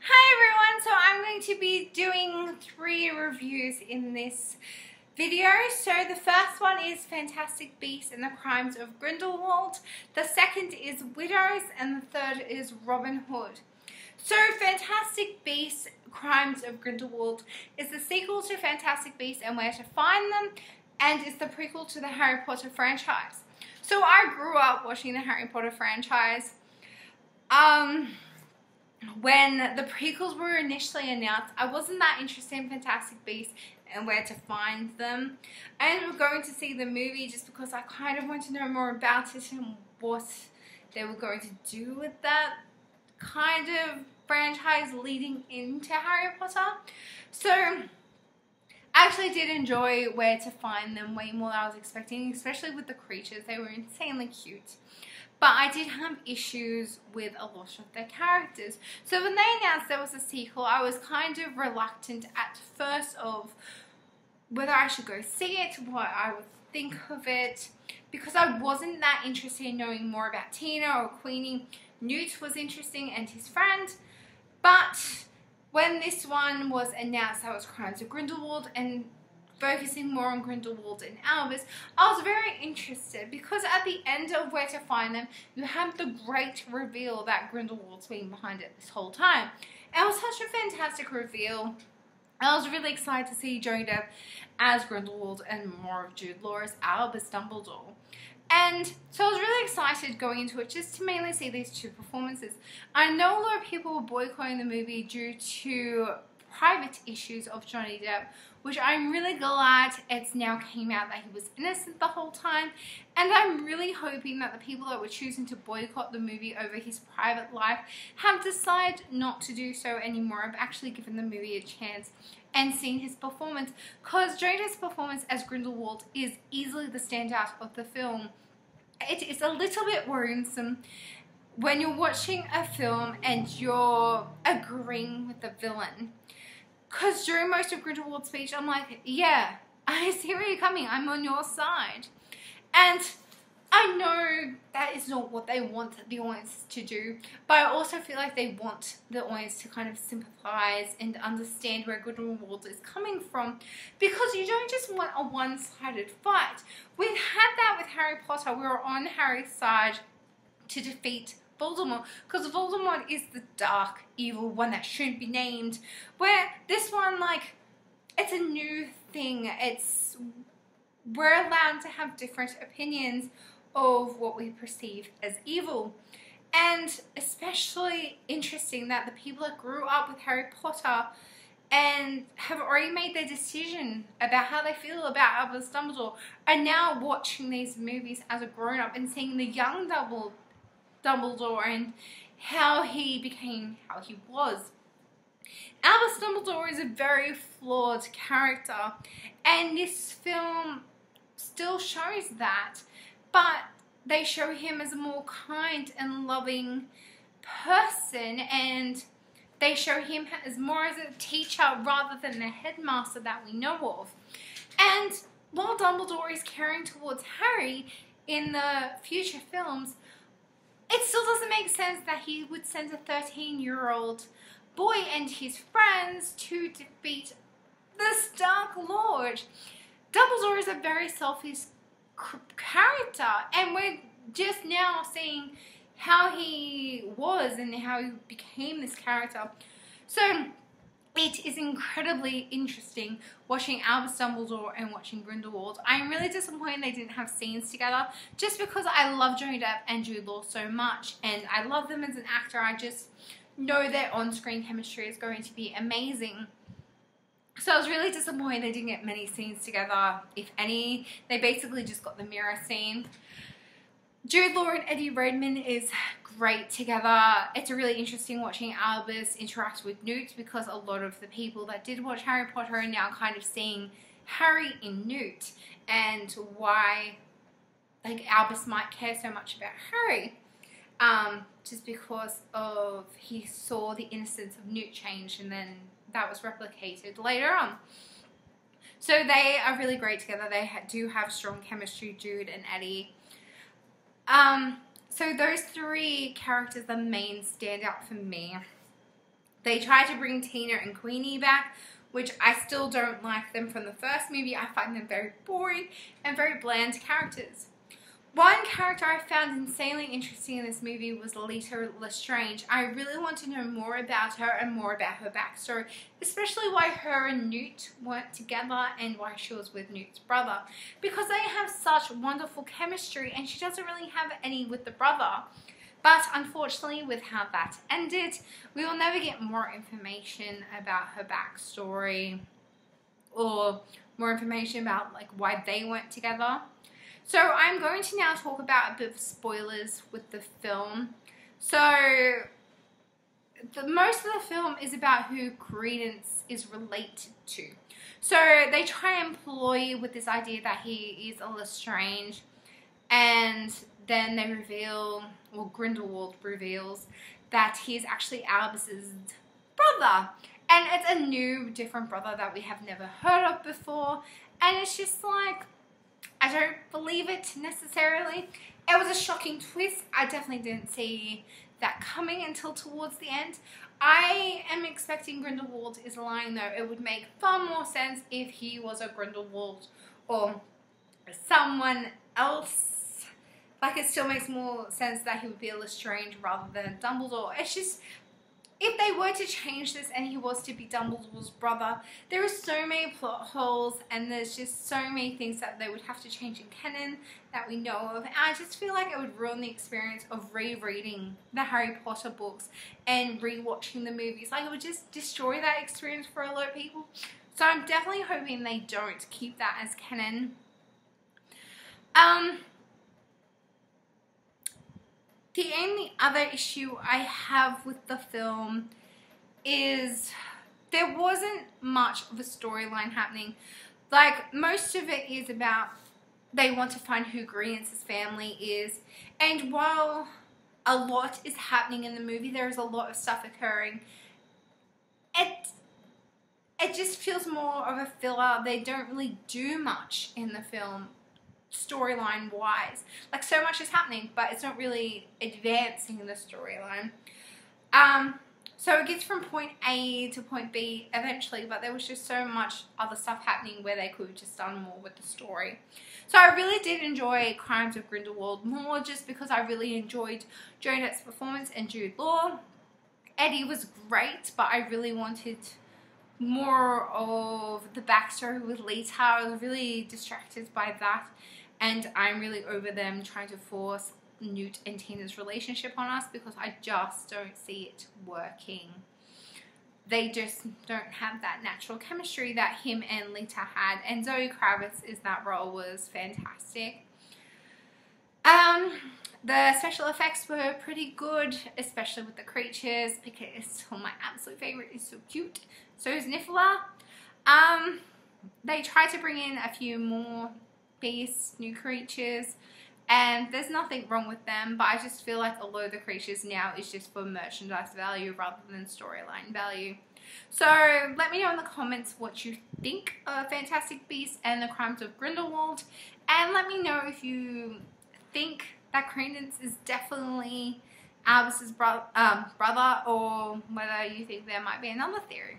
Hi everyone, so I'm going to be doing 3 reviews in this video. So the first one is Fantastic Beasts and the Crimes of Grindelwald, the second is Widows, and the third is Robin Hood. So Fantastic Beasts, Crimes of Grindelwald is the sequel to Fantastic Beasts and Where to Find Them, and is the prequel to the Harry Potter franchise. So I grew up watching the Harry Potter franchise. When the prequels were initially announced, I wasn't that interested in Fantastic Beasts and Where to Find Them. I ended up going to see the movie just because I kind of wanted to know more about it and what they were going to do with that kind of franchise leading into Harry Potter. So I actually did enjoy Where to Find Them way more than I was expecting, especially with the creatures. They were insanely cute. But I did have issues with a lot of their characters. So when they announced there was a sequel, I was kind of reluctant at first of whether I should go see it, what I would think of it, because I wasn't that interested in knowing more about Tina or Queenie. Newt was interesting and his friend, but when this one was announced that was Crimes of Grindelwald and focusing more on Grindelwald and Albus, I was very interested because at the end of Where to Find Them, you have the great reveal that Grindelwald's been behind it this whole time. And it was such a fantastic reveal. I was really excited to see Johnny Depp as Grindelwald and more of Jude Law as Albus Dumbledore. And so I was really excited going into it just to mainly see these 2 performances. I know a lot of people were boycotting the movie due to private issues of Johnny Depp, which I'm really glad it's now came out that he was innocent the whole time, and I'm really hoping that the people that were choosing to boycott the movie over his private life have decided not to do so anymore. I've actually given the movie a chance and seen his performance, because Johnny Depp's performance as Grindelwald is easily the standout of the film. It is a little bit worrisome when you're watching a film and you're agreeing with the villain. Because during most of Grindelwald's speech, I'm like, yeah, I see where you're coming. I'm on your side. And I know that is not what they want the audience to do. But I also feel like they want the audience to kind of sympathize and understand where Grindelwald is coming from. Because you don't just want a one-sided fight. We've had that with Harry Potter. We were on Harry's side to defeat Voldemort, because Voldemort is the dark, evil one that shouldn't be named, where this one, like, it's a new thing. We're allowed to have different opinions of what we perceive as evil. And especially interesting that the people that grew up with Harry Potter and have already made their decision about how they feel about Albus Dumbledore are now watching these movies as a grown-up and seeing the young Dumbledore and how he became how he was. Albus Dumbledore is a very flawed character, and this film still shows that, but they show him as a more kind and loving person, and they show him as more as a teacher rather than the headmaster that we know of. And while Dumbledore is caring towards Harry in the future films, it still doesn't make sense that he would send a 13-year-old boy and his friends to defeat this Dark Lord. Dumbledore is a very selfish character, and we're just now seeing how he was and how he became this character. So it is incredibly interesting watching Albus Dumbledore and watching Grindelwald. I'm really disappointed they didn't have scenes together, just because I love Johnny Depp and Jude Law so much, and I love them as an actor. I just know their on-screen chemistry is going to be amazing. So I was really disappointed they didn't get many scenes together, if any. They basically just got the mirror scene. Jude Law and Eddie Redmayne is great together. It's really interesting watching Albus interact with Newt, because a lot of the people that did watch Harry Potter are now kind of seeing Harry in Newt, and why like Albus might care so much about Harry, just because of he saw the innocence of Newt change, and then that was replicated later on. So they are really great together. They do have strong chemistry, Jude and Eddie. So those 3 characters, the main standout for me. They tried to bring Tina and Queenie back, which I still don't like them from the first movie. I find them very boring and very bland characters. One character I found insanely interesting in this movie was Lita Lestrange. I really want to know more about her and more about her backstory, especially why her and Newt weren't together and why she was with Newt's brother. Because they have such wonderful chemistry and she doesn't really have any with the brother. But unfortunately, with how that ended, we will never get more information about her backstory or more information about like why they weren't together. So I'm going to now talk about a bit of spoilers with the film. So most of the film is about who Credence is related to. So they try and employ with this idea that he is a Lestrange, and then they reveal, well, Grindelwald reveals that he is actually Albus's brother. And it's a new, different brother that we have never heard of before. And it's just like, I don't believe it necessarily. It was a shocking twist. I definitely didn't see that coming until towards the end. I am expecting Grindelwald is lying though. It would make far more sense if he was a Grindelwald or someone else. Like, it still makes more sense that he would be a Lestrange rather than Dumbledore. It's just, if they were to change this and he was to be Dumbledore's brother, there are so many plot holes and there's just so many things that they would have to change in canon that we know of. And I just feel like it would ruin the experience of rereading the Harry Potter books and rewatching the movies. Like, it would just destroy that experience for a lot of people. So I'm definitely hoping they don't keep that as canon. The only other issue I have with the film is there wasn't much of a storyline happening. Like, most of it is about they want to find who Credence's family is. And while a lot is happening in the movie, there is a lot of stuff occurring. It just feels more of a filler. They don't really do much in the film, storyline wise. Like, so much is happening, but it's not really advancing in the storyline. So it gets from point A to point B eventually, but there was just so much other stuff happening where they could have just done more with the story. So I really did enjoy Crimes of Grindelwald more, just because I really enjoyed Joan Depp's performance and Jude Law. Eddie was great, but I really wanted more of the backstory with Lita. I was really distracted by that. And I'm really over them trying to force Newt and Tina's relationship on us, because I just don't see it working. They just don't have that natural chemistry that him and Lita had. And Zoe Kravitz in that role was fantastic. The special effects were pretty good, especially with the creatures, because my absolute favorite is so cute. So is Niffler. They tried to bring in a few more beasts, new creatures, and there's nothing wrong with them, but I just feel like a lot of the creatures now is just for merchandise value rather than storyline value. So let me know in the comments what you think of Fantastic Beasts and the Crimes of Grindelwald, and let me know if you think that Credence is definitely Albus's brother, or whether you think there might be another theory.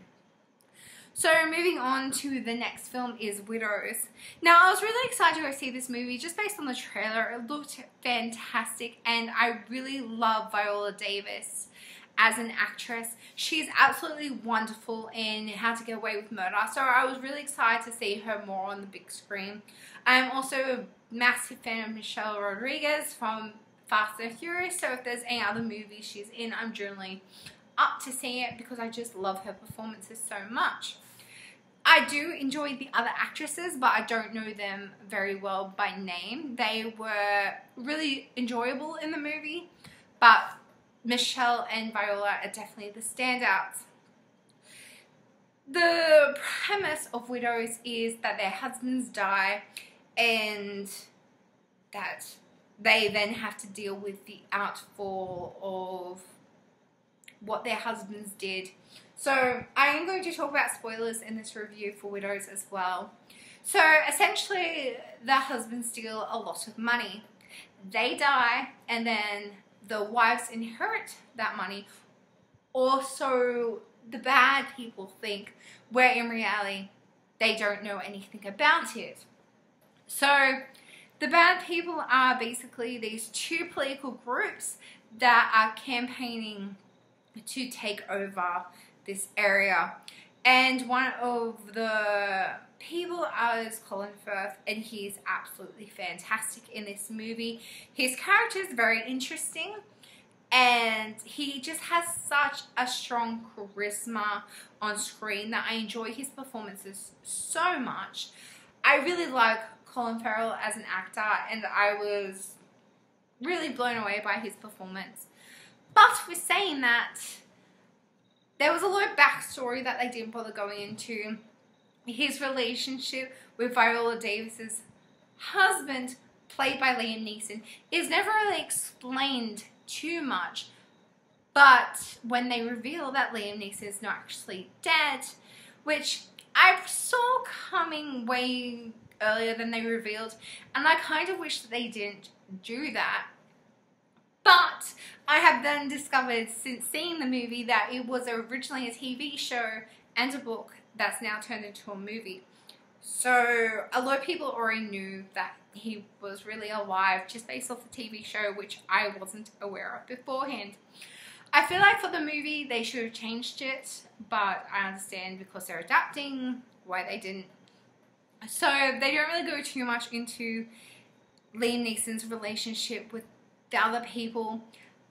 So moving on to the next film is Widows. Now, I was really excited to go see this movie just based on the trailer. It looked fantastic, and I really love Viola Davis as an actress. She's absolutely wonderful in How to Get Away with Murder, so I was really excited to see her more on the big screen. I'm also a massive fan of Michelle Rodriguez from Fast and Furious, so if there's any other movies she's in, I'm generally up to see it because I just love her performances so much. I do enjoy the other actresses, but I don't know them very well by name. They were really enjoyable in the movie, but Michelle and Viola are definitely the standouts. The premise of Widows is that their husbands die and that they then have to deal with the outfall of what their husbands did. So I am going to talk about spoilers in this review for Widows as well. So essentially, the husbands steal a lot of money. They die, and then the wives inherit that money. Also, the bad people think, where in reality they don't know anything about it. So the bad people are basically these two political groups that are campaigning to take over this area. And one of the people is Colin Firth, and he's absolutely fantastic in this movie. His character is very interesting, and he just has such a strong charisma on screen that I enjoy his performances so much. I really like Colin Farrell as an actor, and I was really blown away by his performance. But with saying that, there was a lot of backstory that they didn't bother going into. His relationship with Viola Davis's husband, played by Liam Neeson, is never really explained too much. But when they reveal that Liam Neeson is not actually dead, which I saw coming way earlier than they revealed, and I kind of wish that they didn't do that. But I have then discovered since seeing the movie that it was originally a TV show and a book that's now turned into a movie. So a lot of people already knew that he was really alive just based off the TV show, which I wasn't aware of beforehand. I feel like for the movie they should have changed it, but I understand because they're adapting why they didn't. So they don't really go too much into Liam Neeson's relationship with the other people.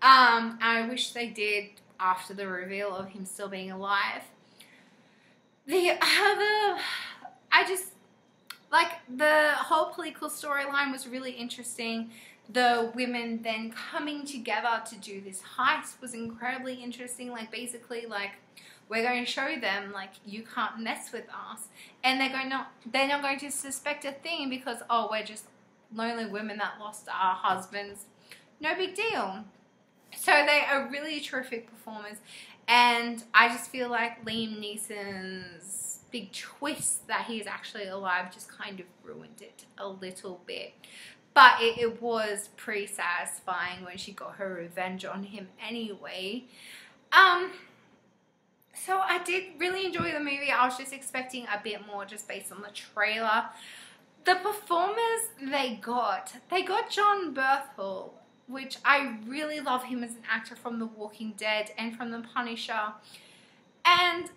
I wish they did after the reveal of him still being alive. The other, I just, like, the whole political storyline was really interesting. The women then coming together to do this heist was incredibly interesting. Like, basically, like, we're going to show them, like, you can't mess with us. And they're not going to suspect a thing because, oh, we're just lonely women that lost our husbands. No big deal. So they are really terrific performers. And I just feel like Liam Neeson's big twist that he's actually alive just kind of ruined it a little bit. But it was pretty satisfying when she got her revenge on him anyway. So I did really enjoy the movie. I was just expecting a bit more just based on the trailer. The performers they got Jon Bernthal, which I really love him as an actor from The Walking Dead and from The Punisher. And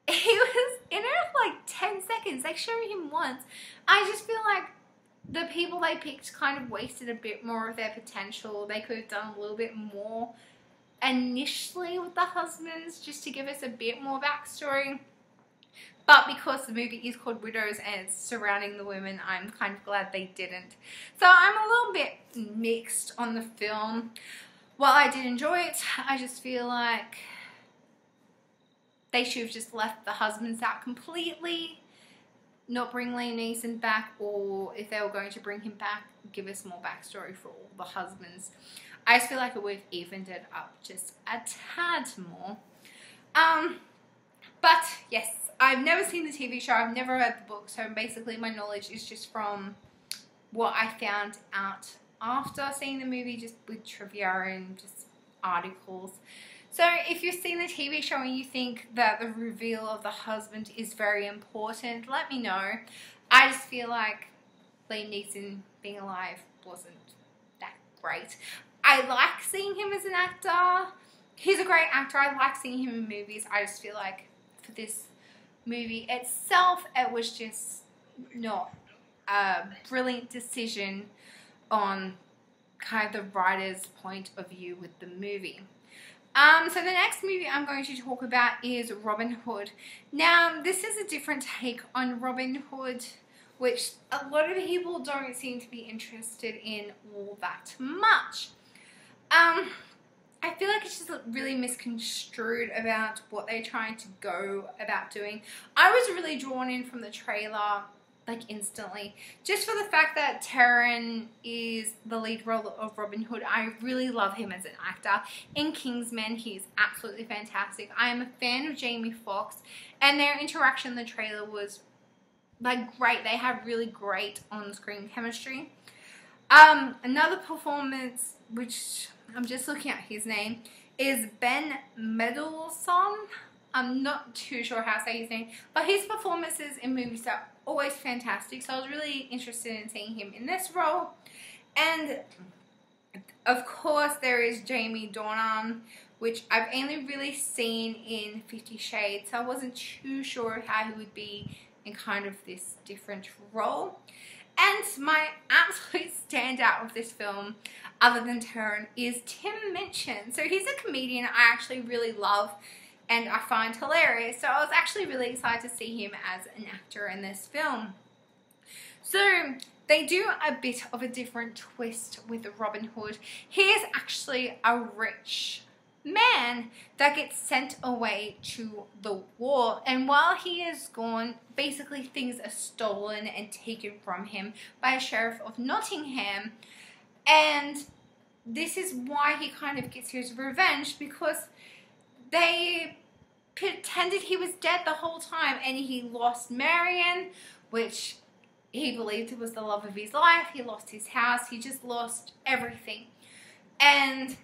he was in it for like 10 seconds. They showed him once. I just feel like the people they picked kind of wasted a bit more of their potential. They could have done a little bit more initially with the husbands just to give us a bit more backstory. But because the movie is called Widows and it's surrounding the women, I'm kind of glad they didn't. So I'm a little bit mixed on the film. While I did enjoy it, I just feel like they should have just left the husbands out completely, not bring Liam Neeson back, or if they were going to bring him back, give us more backstory for all the husbands. I just feel like it would have evened it up just a tad more. But yes, I've never seen the TV show, I've never read the book, so basically my knowledge is just from what I found out after seeing the movie, just with trivia and just articles. So if you've seen the TV show and you think that the reveal of the husband is very important, let me know. I just feel like Liam Neeson being alive wasn't that great. I like seeing him as an actor. He's a great actor. I like seeing him in movies. I just feel like for this movie itself, it was just not a brilliant decision on kind of the writer's point of view with the movie. So the next movie I'm going to talk about is Robin Hood. Now, this is a different take on Robin Hood, which a lot of people don't seem to be interested in all that much. I feel like it's just really misconstrued about what they're trying to go about doing. I was really drawn in from the trailer, like instantly, just for the fact that Taron is the lead role of Robin Hood. I really love him as an actor. In Kingsman, he's absolutely fantastic. I am a fan of Jamie Foxx, and their interaction in the trailer was like great. They have really great on-screen chemistry. Another performance, which I'm just looking at his name, is Ben Mendelsohn. I'm not too sure how to say his name, but his performances in movies are always fantastic, so I was really interested in seeing him in this role. And of course there is Jamie Dornan, which I've only really seen in 50 Shades, so I wasn't too sure how he would be in kind of this different role. And my absolute standout of this film, other than Taron, is Tim Minchin. So he's a comedian I actually really love and I find hilarious. So I was actually really excited to see him as an actor in this film. So they do a bit of a different twist with Robin Hood. He is actually a rich man that gets sent away to the war, and while he is gone, basically things are stolen and taken from him by a sheriff of Nottingham, and this is why he kind of gets his revenge, because they pretended he was dead the whole time, and he lost Marion, which he believed was the love of his life. He lost his house, he just lost everything. And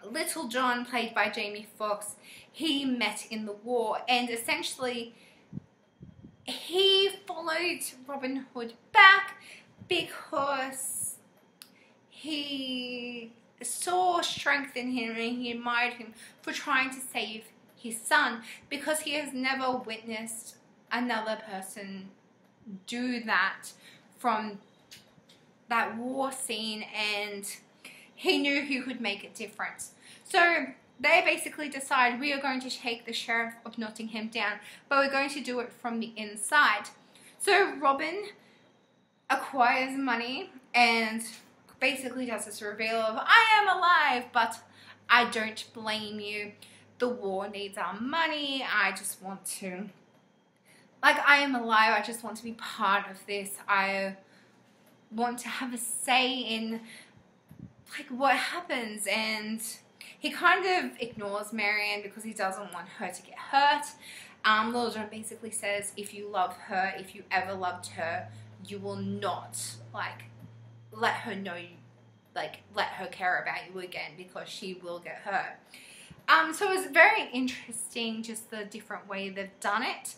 Little John, played by Jamie Foxx, he met in the war, and essentially he followed Robin Hood back because he saw strength in him and he admired him for trying to save his son, because he has never witnessed another person do that from that war scene, and he knew who could make a difference. So they basically decide, we are going to take the Sheriff of Nottingham down, but we're going to do it from the inside. So Robin acquires money and basically does this reveal of, I am alive, but I don't blame you. The war needs our money. I just want to, like, I am alive. I just want to be part of this. I want to have a say in like what happens. And he kind of ignores Marion because he doesn't want her to get hurt. Little John basically says, if you love her, if you ever loved her, you will not like let her know you, like let her care about you again, because she will get hurt. So it was very interesting, just the different way they've done it.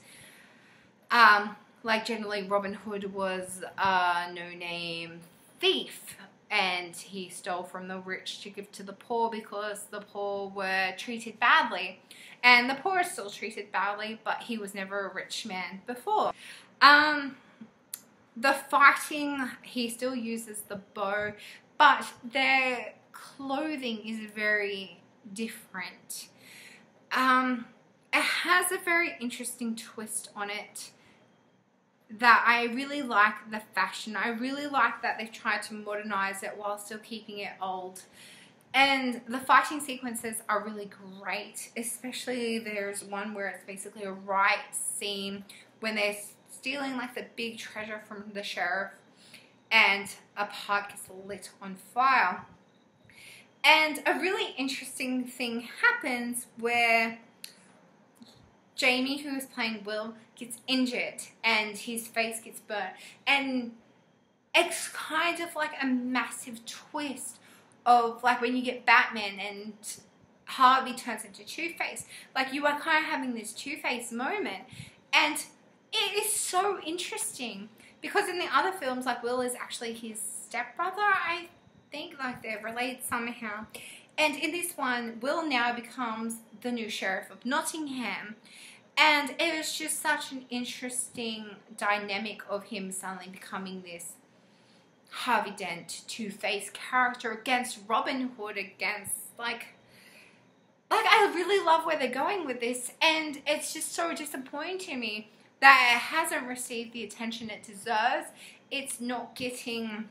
Like generally Robin Hood was a no-name thief, and he stole from the rich to give to the poor because the poor were treated badly. And the poor are still treated badly, but he was never a rich man before. The fighting, he still uses the bow, but their clothing is very different. It has a very interesting twist on it that I really like the fashion. I really like that they've tried to modernize it while still keeping it old. And the fighting sequences are really great, especially there's one where it's basically a riot scene when they're stealing like the big treasure from the sheriff and a park gets lit on fire. And a really interesting thing happens where Jamie, who is playing Will, gets injured and his face gets burnt. And it's kind of like a massive twist of like when you get Batman and Harvey turns into Two-Face. Like you are kind of having this Two-Face moment. And it is so interesting because in the other films, like Will is actually his stepbrother, I think, like they're related somehow. And in this one, Will now becomes the new Sheriff of Nottingham. And it was just such an interesting dynamic of him suddenly becoming this Harvey Dent Two-Face character against Robin Hood, against like I really love where they're going with this, and it's just so disappointing to me that it hasn't received the attention it deserves. It's not getting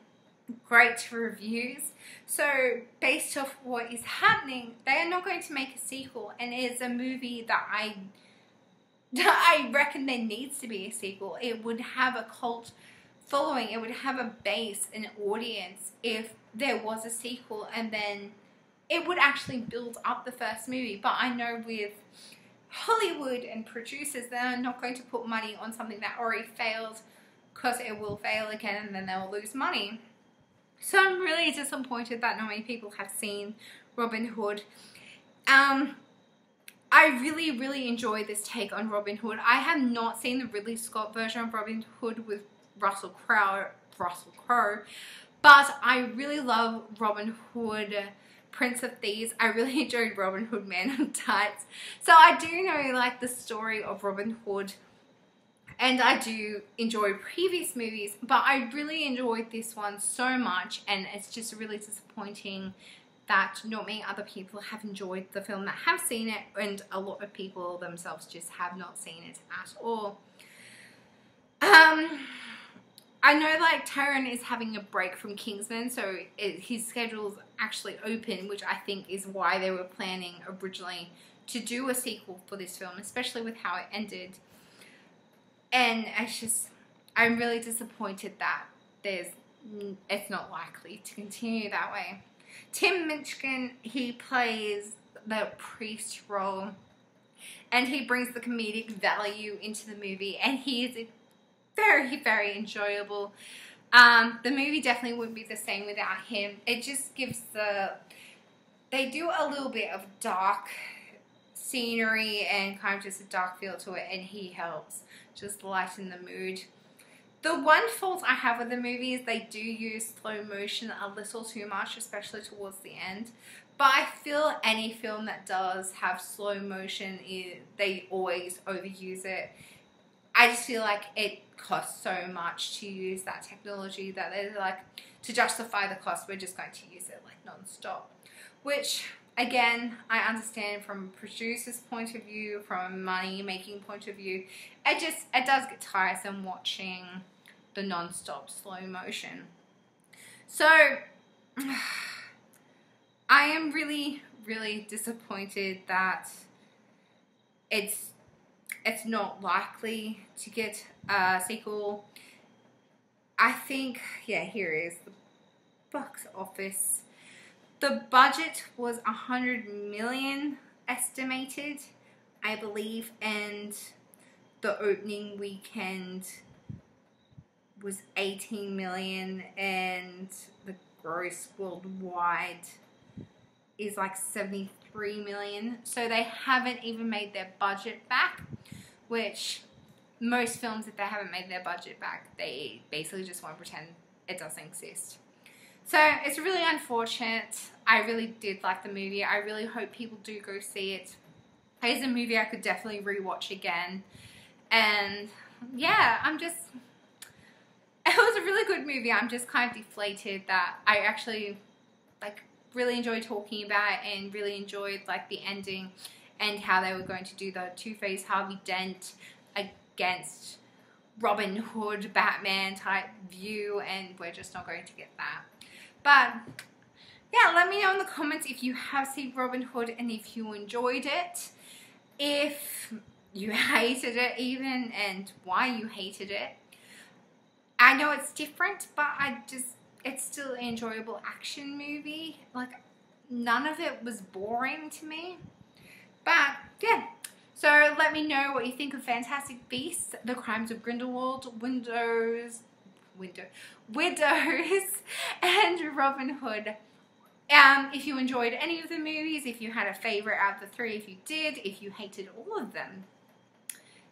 great reviews. So based off what is happening, they are not going to make a sequel, and it is a movie that I reckon there needs to be a sequel. It would have a cult following, it would have a base, an audience if there was a sequel, and then it would actually build up the first movie. But I know with Hollywood and producers, they're not going to put money on something that already failed, because it will fail again and then they'll lose money. So I'm really disappointed that not many people have seen Robin Hood. I I really enjoyed this take on Robin Hood. I have not seen the Ridley Scott version of Robin Hood with Russell Crowe, but I really love Robin Hood, Prince of Thieves. I really enjoyed Robin Hood, Man in Tights. So I do know like the story of Robin Hood, and I do enjoy previous movies, but I really enjoyed this one so much, and it's just really disappointing that not many other people have enjoyed the film that have seen it, and a lot of people themselves just have not seen it at all. I know like Taron is having a break from Kingsman, so his schedule's actually open, which I think is why they were planning originally to do a sequel for this film, especially with how it ended. And it's just, I'm really disappointed that it's not likely to continue that way. Tim Minchin, he plays the priest role, and he brings the comedic value into the movie, and he is very enjoyable. The movie definitely wouldn't be the same without him. It just gives they do a little bit of dark scenery and kind of just a dark feel to it, and he helps just lighten the mood. The one fault I have with the movie is they do use slow motion a little too much, especially towards the end. But I feel any film that does have slow motion, they always overuse it. I just feel like it costs so much to use that technology that they're like, to justify the cost, we're just going to use it like non-stop. Which, again, I understand from a producer's point of view, from a money-making point of view. It does get tiresome watching the non-stop slow motion. So I am really disappointed that it's not likely to get a sequel. I think, yeah, here is the box office. The budget was $100 million estimated, I believe, and the opening weekend was $18 million, and the gross worldwide is like $73 million. So they haven't even made their budget back, which most films, if they haven't made their budget back, they basically just won't pretend it doesn't exist. So it's really unfortunate. I really did like the movie. I really hope people do go see it. It's a movie I could definitely rewatch again. And yeah, it was a really good movie. I'm just kind of deflated that I actually like really enjoyed talking about it, and really enjoyed like the ending and how they were going to do the Two-Face Harvey Dent against Robin Hood Batman type view, and we're just not going to get that. But yeah, let me know in the comments if you have seen Robin Hood and if you enjoyed it, if you hated it even, and why you hated it. I know it's different, but it's still an enjoyable action movie. Like, none of it was boring to me. But yeah, so let me know what you think of Fantastic Beasts, The Crimes of Grindelwald, Widows, and Robin Hood. If you enjoyed any of the movies, if you had a favorite out of the three, if you did, if you hated all of them.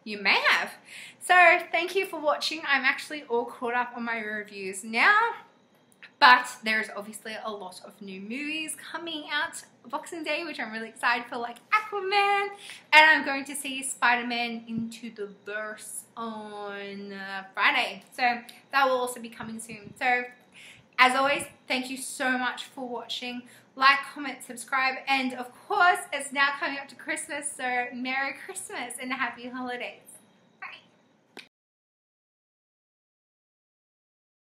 You may have. So thank you for watching. I'm actually all caught up on my reviews now, but there's obviously a lot of new movies coming out Boxing Day, which I'm really excited for, like Aquaman, and I'm going to see Spider-Man Into the Verse on Friday, so that will also be coming soon. So as always, thank you so much for watching. Like, comment, subscribe, and of course, it's now coming up to Christmas, so Merry Christmas and Happy Holidays.